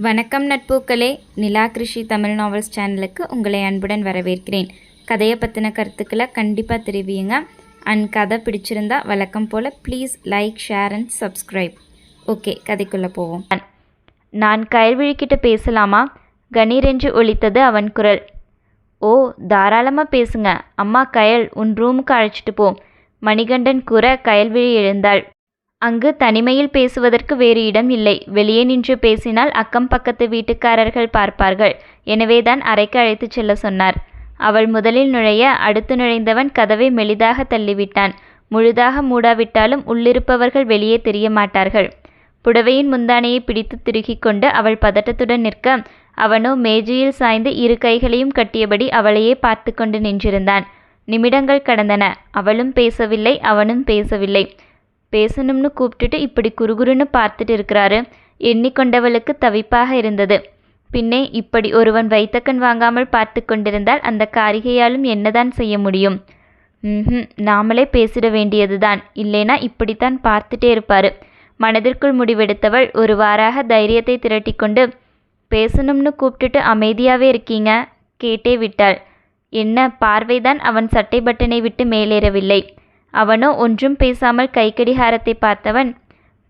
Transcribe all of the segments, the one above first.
வணக்கம் நட்பூக்களே, நிலா கிருஷி தமிழ் நாவல்ஸ் சேனலுக்கு உங்களை அன்புடன் வரவேற்கிறேன். கதையை பற்றின கருத்துக்களை கண்டிப்பாக தெரிவியுங்க. அண்ட் கதை பிடிச்சிருந்தா வழக்கம் போல் please like, share and subscribe. Okay, கதைக்குள்ளே போவோம். நான் கயல்விழிக்கிட்ட பேசலாமா? கணீரென்று ஒலித்தது அவன் குரல். ஓ, தாராளமாக பேசுங்க. அம்மா கயல், உன் ரூமுக்கு அழைச்சிட்டு போ, மணிகண்டன் கூற கயல்விழி எழுந்தாள். அங்கு தனிமையில் பேசுவதற்கு வேறு இடம் இல்லை. வெளியே நின்று பேசினால் அக்கம் பக்கத்து வீட்டுக்காரர்கள் பார்ப்பார்கள். எனவேதான் அறைக்கு அழைத்துச் செல்ல சொன்னார். அவள் முதலில் நுழைய அடுத்து நுழைந்தவன் கதவை மெலிதாக தள்ளிவிட்டான். முழுதாக மூடாவிட்டாலும் உள்ளிருப்பவர்கள் வெளியே தெரிய மாட்டார்கள். புடவையின் முந்தானையை பிடித்து திருகிக் கொண்டு அவள் பதட்டத்துடன் நிற்க, அவனோ மேஜையில் சாய்ந்து இரு கைகளையும் கட்டியபடி அவளையே பார்த்து கொண்டு நின்றிருந்தான். நிமிடங்கள் கடந்தன. அவளும் பேசவில்லை, அவனும் பேசவில்லை. பேசணும்னு கூப்பிட்டுட்டு இப்படி குறுகுறுன்னு பார்த்துட்டு இருக்கிறாரு எண்ணிக்கொண்டவளுக்கு தவிப்பாக இருந்தது. பின்னே இப்படி ஒருவன் வைத்தக்கண் வாங்காமல் பார்த்து கொண்டிருந்தால் அந்த காரிகையாலும் என்னதான் செய்ய முடியும்? நாமளே பேசிட வேண்டியதுதான். இல்லைனா இப்படித்தான் பார்த்துட்டே இருப்பாரு. மனதிற்குள் முடிவெடுத்தவள் ஒரு வாராக தைரியத்தை திரட்டி கொண்டு, பேசணும்னு கூப்பிட்டுட்டு அமைதியாவே இருக்கீங்க, கேட்டே விட்டாள். என்ன பார்வைதான் அவன் சட்டை பட்டனை விட்டு மேலேறவில்லை. அவனோ ஒன்றும் பேசாமல் கைக்கடிகாரத்தை பார்த்தவன்,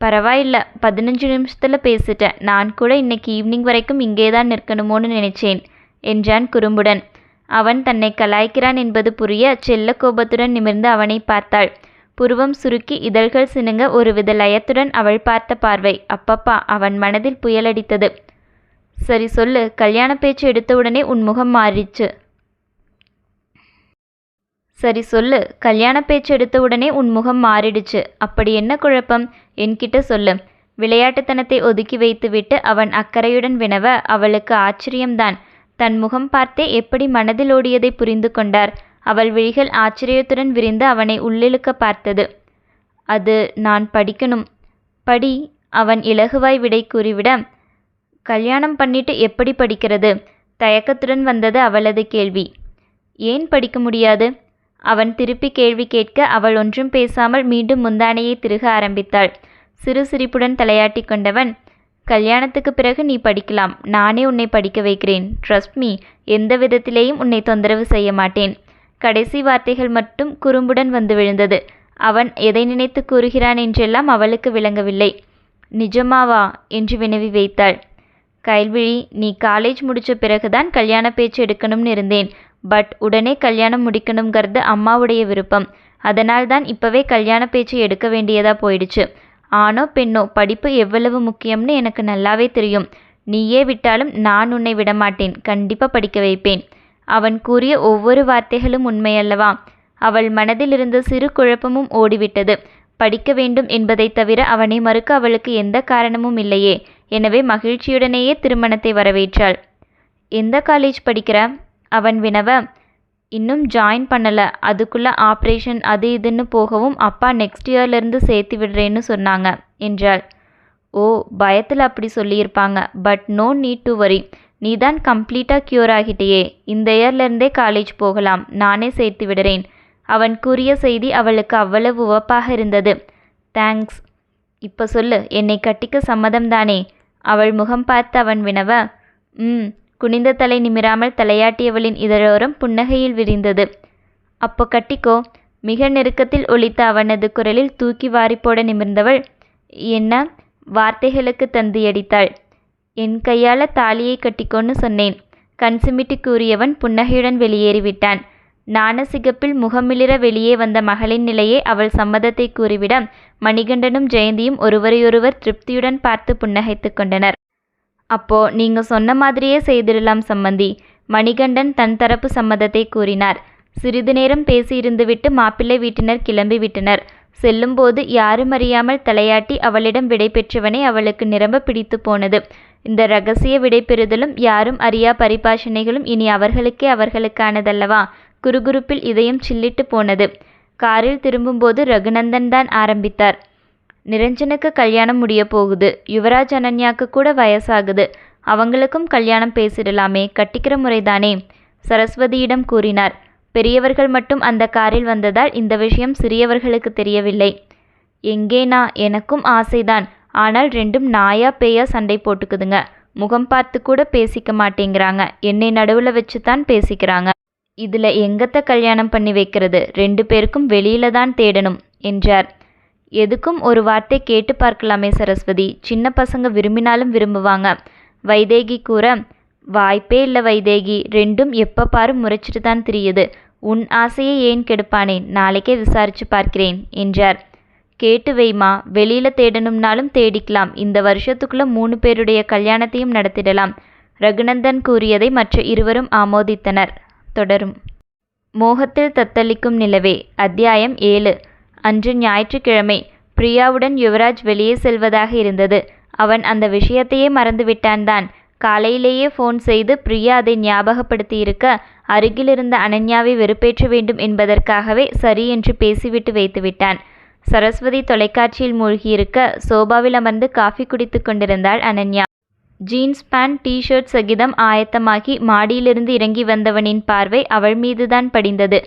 பரவாயில்ல, 15 நிமிஷத்தில் பேசிட்டேன். நான் கூட இன்னைக்கு ஈவினிங் வரைக்கும் இங்கேதான் நிற்கணுமோன்னு நினைச்சேன் என்றான் குறும்புடன். அவன் தன்னை கலாய்க்கிறான் என்பது புரிய செல்ல கோபத்துடன் நிமிர்ந்து அவனை பார்த்தாள். புருவம் சுருக்கி இதழ்கள் சினுங்க ஒருவித லயத்துடன் அவள் பார்த்த பார்வை அப்பப்பா அவன் மனதில் புயலடித்தது. சரி சொல்லு, கல்யாண பேச்சு எடுத்தவுடனே உன் முகம் மாறிச்சு. சரி சொல்லு, கல்யாண பேச்சு எடுத்த உடனே உன் முகம் மாறிடுச்சு. அப்படி என்ன குழப்பம்? என்கிட்ட சொல்லு. விளையாட்டுத்தனத்தை ஒதுக்கி வைத்துவிட்டு அவன் அக்கறையுடன் வினவ அவளுக்கு ஆச்சரியம்தான். தன் முகம் பார்த்தே எப்படி மனதில் ஓடியதை புரிந்து கொண்டார். அவள் விழிகள் ஆச்சரியத்துடன் விரிந்து அவனை உள்ளிழுக்க பார்த்தது. அது நான் படிக்கணும். படி, அவன் இலகுவாய் விடை கூறிவிட, கல்யாணம் பண்ணிட்டு எப்படி படிக்கிறது? தயக்கத்துடன் வந்தது அவளது கேள்வி. ஏன் படிக்க முடியாது? அவன் திருப்பி கேள்வி கேட்க அவள் ஒன்றும் பேசாமல் மீண்டும் முந்தானையை திருக ஆரம்பித்தாள். சிறு சிரிப்புடன் தலையாட்டி கொண்டவன், கல்யாணத்துக்கு பிறகு நீ படிக்கலாம். நானே உன்னை படிக்க வைக்கிறேன். ட்ரஸ்ட் மீ, எந்த விதத்திலேயும் உன்னை தொந்தரவு செய்ய மாட்டேன். கடைசி வார்த்தைகள் மட்டும் குறும்புடன் வந்து விழுந்தது. அவன் எதை நினைத்து கூறுகிறான் என்றெல்லாம் அவளுக்கு விளங்கவில்லை. நிஜமாவா என்று வினவி வைத்தாள். கயல்விழி, நீ காலேஜ் முடிச்ச பிறகுதான் கல்யாண பேச்சு எடுக்கணும்னு இருந்தேன். பட் உடனே கல்யாணம் முடிக்கணுங்கிறது அம்மாவுடைய விருப்பம். அதனால்தான் இப்போவே கல்யாண பேச்சு எடுக்க வேண்டியதா போயிடுச்சு. ஆணோ பெண்ணோ படிப்பு எவ்வளவு முக்கியம்னு எனக்கு நல்லாவே தெரியும். நீயே விட்டாலும் நான் உன்னை விடமாட்டேன். கண்டிப்பாக படிக்க வைப்பேன். அவன் கூறிய ஒவ்வொரு வார்த்தைகளும் உண்மையல்லவா? அவள் மனதில் இருந்த சிறு குழப்பமும் ஓடிவிட்டது. படிக்க வேண்டும் என்பதை தவிர அவனை மறுக்க அவளுக்கு எந்த காரணமும் இல்லையே. எனவே மகிழ்ச்சியுடனேயே திருமணத்தை வரவேற்றாள். எந்த காலேஜ் படிக்கிற? அவன் வினவ, இன்னும் ஜாயின் பண்ணலை. அதுக்குள்ளே ஆப்ரேஷன் அது இதுன்னு போகவும் அப்பா நெக்ஸ்ட் இயர்லேருந்து சேர்த்து விடுறேன்னு சொன்னாங்க என்றாள். ஓ, பயத்தில் அப்படி சொல்லியிருப்பாங்க. But no need to worry. நீ தான் கம்ப்ளீட்டாக க்யூர் ஆகிட்டேயே. இந்த இயர்லேருந்தே காலேஜ் போகலாம். நானே சேர்த்து விடுறேன். அவன் கூறிய செய்தி அவளுக்கு அவ்வளவு உவப்பாக இருந்தது. தேங்க்ஸ். இப்போ சொல்லு, என்னை கட்டிக்க சம்மதம்தானே? அவள் முகம் பார்த்து அவன் வினவ, குனிந்த தலை நிமிராமல் தலையாட்டியவளின் இதழோரம் புன்னகையில் விரிந்தது. அப்போ கட்டிக்கோ. மிக நெருக்கத்தில் ஒலித்த அவனது குரலில் தூக்கி வாரிப்போட நிமிர்ந்தவள், என்ன? வார்த்தைகளுக்கு தந்தியடித்தாள். என் கையால் தாலியை கட்டிக்கோன்னு சொன்னேன். கண் சிமிட்டி கூறியவன் புன்னகையுடன் வெளியேறிவிட்டான். நாணசிகப்பில் முகமிளிர வெளியே வந்த மகளின் நிலையே அவள் சம்மதத்தை கூறிவிட மணிகண்டனும் ஜெயந்தியும் ஒருவரையொருவர் திருப்தியுடன் பார்த்து புன்னகைத்து கொண்டனர். அப்போ நீங்க சொன்ன மாதிரியே செய்திடலாம் சம்மந்தி. மணிகண்டன் தன் தரப்பு சம்மதத்தை கூறினார். சிறிது நேரம் பேசியிருந்துவிட்டு மாப்பிள்ளை வீட்டினர் கிளம்பி விட்டனர். செல்லும்போது யாரும் அறியாமல் தலையாட்டி அவளிடம் விடை பெற்றவனை அவளுக்கு நிரம்ப பிடித்து போனது. இந்த இரகசிய விடை பெறுதலும் யாரும் அறியா பரிபாஷணைகளும் இனி அவர்களுக்கானதல்லவா? குறுகுறுப்பில் இதயம் சில்லிட்டு போனது. காரில் திரும்பும்போது ரகுநந்தன் தான் ஆரம்பித்தார். நிரஞ்சனுக்கு கல்யாணம் முடிய போகுது. யுவராஜ் அனன்யாவுக்கு கூட வயசாகுது. அவங்களுக்கும் கல்யாணம் பேசிடலாமே, கட்டிக்கிற முறைதானே? சரஸ்வதியிடம் கூறினார். பெரியவர்கள் மட்டும் அந்த காரில் வந்ததால் இந்த விஷயம் சிறியவர்களுக்கு தெரியவில்லை. எங்கேனா, எனக்கும் ஆசைதான். ஆனால் ரெண்டும் நாயா பேயா சண்டை போட்டுக்குதுங்க. முகம் பார்த்து கூட பேசிக்க மாட்டேங்கிறாங்க. என்னை நடுவில் வச்சு தான் பேசிக்கிறாங்க. இதில் எங்கத்த கல்யாணம் பண்ணி வைக்கிறது? 2 பேருக்கும் வெளியில தான் தேடணும் என்றார். எதுக்கும் ஒரு வார்த்தை கேட்டு பார்க்கலாமே சரஸ்வதி. சின்ன பசங்க விரும்பினாலும் விரும்புவாங்க. வைதேகி கூற, வாய்ப்பே இல்லை வைதேகி. 2ம் எப்போ பாரு முறைச்சிட்டு தான் தெரியுது. உன் ஆசையை ஏன் கெடுப்பானேன்? நாளைக்கே விசாரிச்சு பார்க்கிறேன் என்றார். கேட்டு வைமா. வெளியில தேடணும்னாலும் தேடிக்கலாம். இந்த வருஷத்துக்குள்ள 3 பேருடைய கல்யாணத்தையும் நடத்திடலாம். ரகுநந்தன் கூறியதை மற்ற இருவரும் ஆமோதித்தனர். தொடரும். மோகத்தில் தத்தளிக்கும் நிலவே. அத்தியாயம் 7. அன்று ஞாயிற்றுக்கிழமை. பிரியாவுடன் யுவராஜ் வெளியே செல்வதாக இருந்தது. அவன் அந்த விஷயத்தையே மறந்துவிட்டான் தான். காலையிலேயே ஃபோன் செய்து பிரியா அதை ஞாபகப்படுத்தியிருக்க, அருகிலிருந்த அனன்யாவை வெறுப்பேற்ற வேண்டும் என்பதற்காகவே சரி என்று பேசிவிட்டு வைத்துவிட்டான். சரஸ்வதி தொலைக்காட்சியில் மூழ்கியிருக்க சோபாவில் அமர்ந்து காஃபி குடித்து கொண்டிருந்தாள் அனன்யா. ஜீன்ஸ் பேண்ட் டிஷர்ட் சகிதம் ஆயத்தமாகி மாடியிலிருந்து இறங்கி வந்தவனின் பார்வை அவள் மீதுதான் படிந்தது.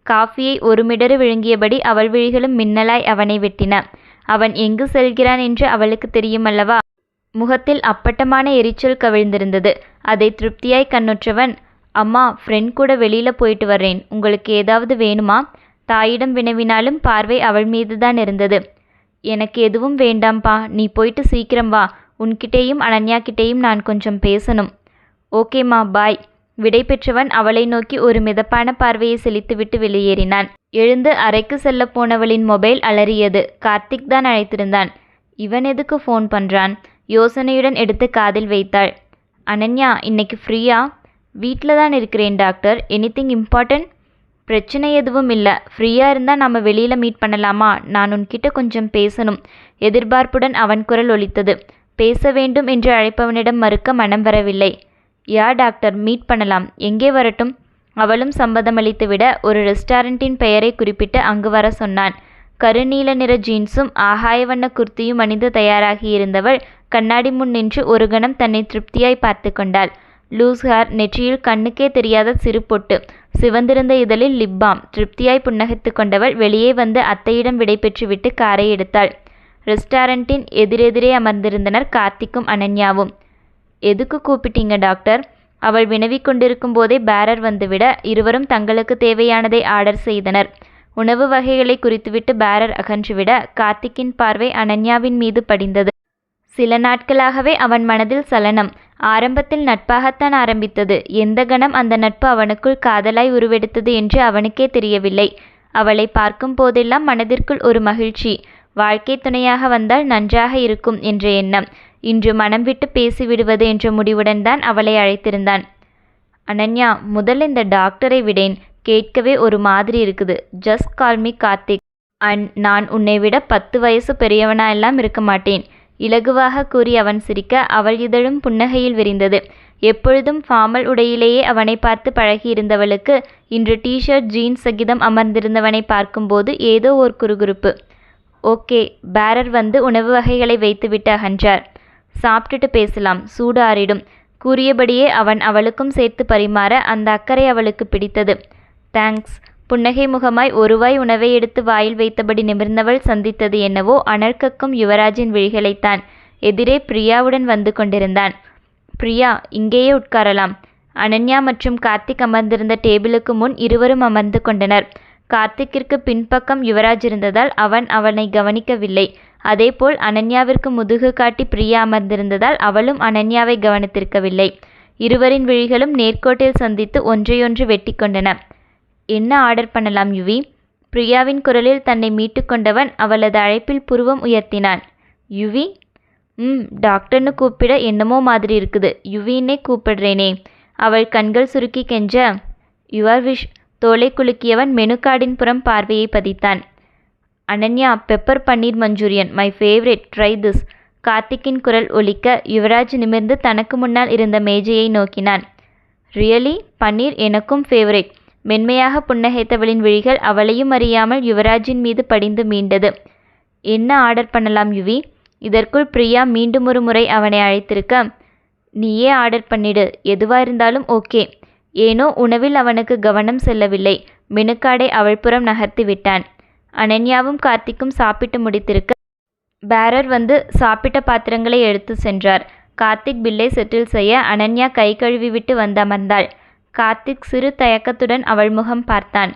காஃபியை ஒரு மிடறு விழுங்கியபடி அவள் விழிகளும் மின்னலாய் அவனை வெட்டின. அவன் எங்கு செல்கிறான் என்று அவளுக்கு தெரியுமல்லவா? முகத்தில் அப்பட்டமான எரிச்சல் கவிழ்ந்திருந்தது. அதை திருப்தியாய் கண்ணுற்றவன், அம்மா, ஃப்ரெண்ட் கூட வெளியில போயிட்டு வர்றேன். உங்களுக்கு ஏதாவது வேணுமா? தாயிடம் வினவினாலும் பார்வை அவள் மீதுதான் இருந்தது. எனக்கு எதுவும் வேண்டாம்பா, நீ போயிட்டு சீக்கிரம் வா. உன்கிட்டேயும் அனன்யா கிட்டேயும் நான் கொஞ்சம் பேசணும். ஓகேம்மா, பாய். விடை பெற்றவன் அவளை நோக்கி ஒரு மிதப்பான பார்வையை செலுத்திவிட்டு வெளியேறினான். எழுந்து அறைக்கு செல்ல போனவளின் மொபைல் அலறியது. கார்த்திக் தான் அழைத்திருந்தான். இவன் எதுக்கு ஃபோன் பண்ணுறான்? யோசனையுடன் எடுத்து காதில் வைத்தாள். அனன்யா, இன்னைக்கு ஃப்ரீயா? வீட்டில் தான் இருக்கிறேன் டாக்டர். Anything important? பிரச்சனை எதுவும் இல்லை. ஃப்ரீயாக இருந்தால் நம்ம வெளியில் மீட் பண்ணலாமா? நான் உன்கிட்ட கொஞ்சம் பேசணும். எதிர்பார்ப்புடன் அவன் குரல் ஒலித்தது. பேச வேண்டும் என்று அழைப்பவனிடம் மறுக்க மனம் வரவில்லை. யா டாக்டர், மீட் பண்ணலாம். எங்கே வரட்டும்? அவளும் சம்மதமளித்துவிட ஒரு ரெஸ்டாரண்ட்டின் பெயரை குறிப்பிட்டு அங்கு வர சொன்னான். கருநீல நிற ஜீன்ஸும் ஆகாய வண்ண குர்த்தியும் அணிந்து தயாராகியிருந்தவள் கண்ணாடி முன் நின்று ஒரு கணம் தன்னை திருப்தியாய் பார்த்து கொண்டாள். லூஸ் ஹேர், நெற்றியில் கண்ணுக்கே தெரியாத சிறு பொட்டு, சிவந்திருந்த இதழில் லிப்பாம். திருப்தியாய் புன்னகைத்து கொண்டவள் வெளியே வந்து அத்தையிடம் விடை பெற்றுவிட்டு காரை எடுத்தாள். ரெஸ்டாரண்ட்டின் எதிரெதிரே அமர்ந்திருந்தனர் கார்த்திக்கும் அனன்யாவும். எதுக்கு கூப்பிட்டீங்க டாக்டர்? அவள் வினவிக் கொண்டிருக்கும் போதே பேரர் வந்துவிட இருவரும் தங்களுக்கு தேவையானதை ஆர்டர் செய்தனர். உணவு வகைகளை குறித்துவிட்டு பேரர் அகன்றுவிட கார்த்திக்கின் பார்வை அனன்யாவின் மீது படிந்தது. சில நாட்களாகவே அவன் மனதில் சலனம். ஆரம்பத்தில் நட்பாகத்தான் ஆரம்பித்தது. எந்த கணம் அந்த நட்பு அவனுக்குள் காதலாய் உருவெடுத்தது என்று அவனுக்கே தெரியவில்லை. அவளை பார்க்கும் போதெல்லாம் மனதிற்குள் ஒரு மகிழ்ச்சி. வாழ்க்கை துணையாக வந்தால் நன்றாக இருக்கும் என்ற எண்ணம். இன்று மனம் விட்டு பேசிவிடுவது என்ற முடிவுடன் தான் அவளை அழைத்திருந்தான். அனன்யா, முதல்ல இந்த டாக்டரை விடேன். கேட்கவே ஒரு மாதிரி இருக்குது. Just call me Karthik. And நான் உன்னை விட 10 வயசு பெரியவனா எல்லாம் இருக்க மாட்டேன். இலகுவாக கூறி அவன் சிரிக்க அவள் இதழும் புன்னகையில் விரிந்தது. எப்பொழுதும் ஃபார்மல் உடையிலேயே அவனை பார்த்து பழகியிருந்தவளுக்கு இன்று டிஷர்ட் ஜீன்ஸ் சகிதம் அமர்ந்திருந்தவனை பார்க்கும்போது ஏதோ ஒரு குறுகுறுப்பு. ஓகே. பேரர் வந்து உணவு வகைகளை வைத்துவிட்டு அகன்றார். சாப்பிட்டுட்டு பேசலாம், சூடு ஆறிடும். கூறியபடியே அவன் அவளுக்கும் சேர்த்து பரிமாற அந்த அக்கறை அவளுக்கு பிடித்தது. தேங்க்ஸ். புன்னகை முகமாய் ஒருவாய் உணவை எடுத்து வாயில் வைத்தபடி நிமிர்ந்தவள் சந்தித்தது என்னவோ அனர்க்கக்கும் யுவராஜின் விழிகளைத்தான். எதிரே பிரியாவுடன் வந்து கொண்டிருந்தான். பிரியா, இங்கேயே உட்காரலாம். அனன்யா மற்றும் கார்த்திக் அமர்ந்திருந்த டேபிளுக்கு முன் இருவரும் அமர்ந்து கொண்டனர். கார்த்திக்கிற்கு பின்பக்கம் யுவராஜ் இருந்ததால் அவன் அவனை கவனிக்கவில்லை. அதேபோல் அனன்யாவிற்கு முதுகு காட்டி பிரியா அமர்ந்திருந்ததால் அவளும் அனன்யாவை கவனித்திருக்கவில்லை. இருவரின் விழிகளும் நேர்கோட்டில் சந்தித்து ஒன்றையொன்று வெட்டி கொண்டன. என்ன ஆர்டர் பண்ணலாம் யுவி? பிரியாவின் குரலில் தன்னை மீட்டு கொண்டவன் அவளது அழைப்பில் புருவம் உயர்த்தினான். யுவி? டாக்டர்னு கூப்பிட என்னமோ மாதிரி இருக்குது. யுவின்னே கூப்பிடுறேனே. அவள் கண்கள் சுருக்கி கெஞ்ச, யுவர் விஷ். தோலை குலுக்கியவன் மெனு கார்டின் புறம் பார்வையை பதித்தான். Ananya, pepper paneer manchurian, my favourite, try this. கார்த்திக்கின் குரல் ஒலிக்க யுவராஜ் நிமிர்ந்து தனக்கு முன்னால் இருந்த மேஜையை நோக்கினான். ரியலி? பன்னீர் எனக்கும் ஃபேவரட். மென்மையாக புன்னகைத்தவளின் விழிகள் அவளையும் அறியாமல் யுவராஜின் மீது படிந்து மீண்டது. என்ன ஆர்டர் பண்ணலாம் யுவி? இதற்குள் பிரியா மீண்டும் ஒரு முறை அவனை அழைத்திருக்க, நீயே ஆர்டர் பண்ணிடு, எதுவா இருந்தாலும் ஓகே. ஏனோ உணவில் அவனுக்கு கவனம் செல்லவில்லை. மெனுக்காடை அவள் புறம் நகர்த்தி விட்டான். அனன்யாவும் கார்த்திக்கும் சாப்பிட்டு முடித்திருக்க பேரர் வந்து சாப்பிட்ட பாத்திரங்களை எடுத்து சென்றார். கார்த்திக் பில்லை செட்டில் செய்ய அனன்யா கை கழுவி விட்டு வந்து அமர்ந்தாள். கார்த்திக் சிறு தயக்கத்துடன் அவள் முகம் பார்த்தான்.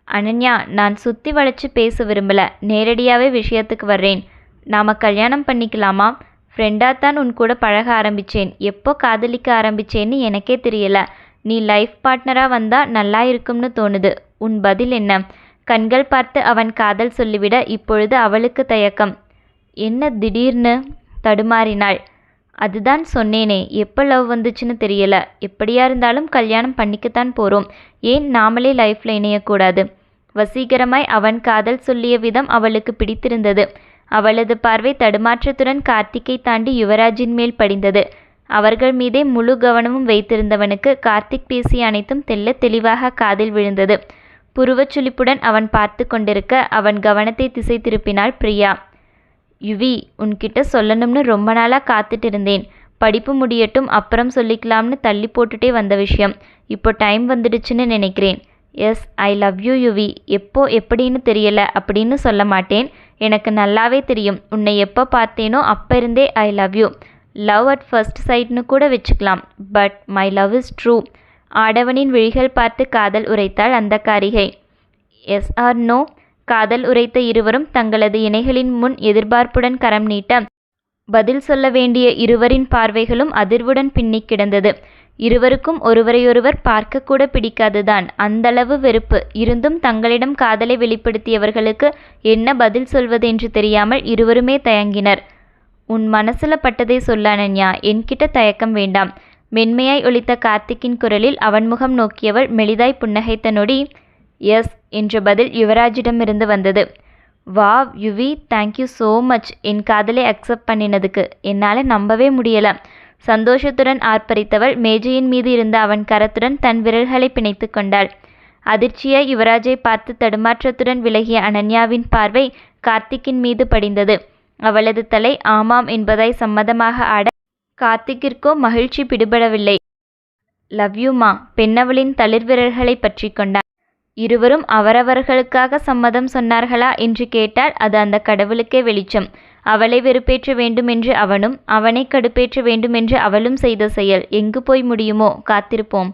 அனன்யா, நான் சுற்றி வளைச்சு பேச விரும்பல, நேரடியாகவே விஷயத்துக்கு வர்றேன். நாம் கல்யாணம் பண்ணிக்கலாமா? ஃப்ரெண்டாக தான் உன் கூட பழக ஆரம்பித்தேன். எப்போ காதலிக்க ஆரம்பித்தேன்னு எனக்கே தெரியல. நீ லைஃப் பார்ட்னராக வந்தால் நல்லா இருக்கும்னு தோணுது. உன் பதில் என்ன? கண்கள் பார்த்து அவன் காதல் சொல்லிவிட இப்பொழுது அவளுக்கு தயக்கம். என்ன திடீர்னு? தடுமாறினாள். அதுதான் சொன்னேனே, எப்போ லவ் வந்துச்சுன்னு தெரியல. எப்படியா இருந்தாலும் கல்யாணம் பண்ணிக்கத்தான் போகிறோம். ஏன் நாமளே லைஃப்பில் இணையக்கூடாது? வசீகரமாய் அவன் காதல் சொல்லிய விதம் அவளுக்கு பிடித்திருந்தது. அவளது பார்வை தடுமாற்றத்துடன் கார்த்திக்கை தாண்டி யுவராஜின் மேல் படிந்தது. அவர்கள் மீதே முழு கவனமும் வைத்திருந்தவனுக்கு கார்த்திக் பேசிய அனைத்தும் தெள்ளத் தெளிவாக காதில் விழுந்தது. புருவச்சுளிப்புடன் அவன் பார்த்து கொண்டிருக்க அவன் கவனத்தை திசை திருப்பினாள் பிரியா. யுவி, உன்கிட்ட சொல்லணும்னு ரொம்ப நாளாக காத்துட்டு இருந்தேன். படிப்பு முடியட்டும் அப்புறம் சொல்லிக்கலாம்னு தள்ளி போட்டுட்டே வந்த விஷயம் இப்போ டைம் வந்துடுச்சுன்னு நினைக்கிறேன். Yes, I love you Yuvi. எப்போ எப்படின்னு தெரியல அப்படின்னு சொல்ல மாட்டேன். எனக்கு நல்லாவே தெரியும். உன்னை எப்போ பார்த்தேனோ அப்போ இருந்தே I love you. Love at first சைட்னு கூட வச்சுக்கலாம். But my love is true. ஆடவனின் விழிகள் பார்த்து காதல் உரைத்தாள் அந்த காரிகை. Yes or no? காதல் உரைத்த இருவரும் தங்களது இணைகளின் முன் எதிர்பார்ப்புடன் கரம் நீட்ட பதில் சொல்ல வேண்டிய இருவரின் பார்வைகளும் அதிர்வுடன் பின்னி கிடந்தது. இருவருக்கும் ஒருவரையொருவர் பார்க்கக்கூட பிடிக்காதுதான். அந்தளவு வெறுப்பு இருந்தும் தங்களிடம் காதலை வெளிப்படுத்தியவர்களுக்கு என்ன பதில் சொல்வதென்று தெரியாமல் இருவருமே தயங்கினர். உன் மனசுல பட்டதை சொல்ல அனன்யா, என்கிட்ட தயக்கம் வேண்டாம். மென்மையாய் ஒலித்த கார்த்திக்கின் குரலில் அவன் முகம் நோக்கியவள் மெலிதாய் புன்னகைத்த நொடி எஸ் என்ற பதில் யுவராஜிடமிருந்து வந்தது. Wow Yuvi, thank you so much. என் காதலை அக்செப்ட் பண்ணினதுக்கு என்னால் நம்பவே முடியல. சந்தோஷத்துடன் ஆர்ப்பரித்தவள் மேஜையின் மீது இருந்த அவன் கரத்துடன் தன் விரல்களை பிணைத்து கொண்டாள். அதிர்ச்சியாய் யுவராஜை பார்த்து தடுமாற்றத்துடன் விலகிய அனன்யாவின் பார்வை கார்த்திக்கின் மீது படிந்தது. அவளது தலை ஆமாம் என்பதாய் சம்மதமாக ஆட கார்த்திக்கிற்கோ மகிழ்ச்சி பிடிபடவில்லை. லவ் யூமா, பெண்ணவளின் தளிர் விரல்களை பற்றி கொண்டான். இருவரும் அவரவர்களுக்காக சம்மதம் சொன்னார்களா என்று கேட்டால் அது அந்த கடவுளுக்கே வெளிச்சம். அவளை வெறுப்பேற்ற வேண்டுமென்று அவனும், அவனை கடுப்பேற்ற வேண்டுமென்று அவளும் செய்த செயல் எங்கு போய் முடியுமோ? காத்திருப்போம்.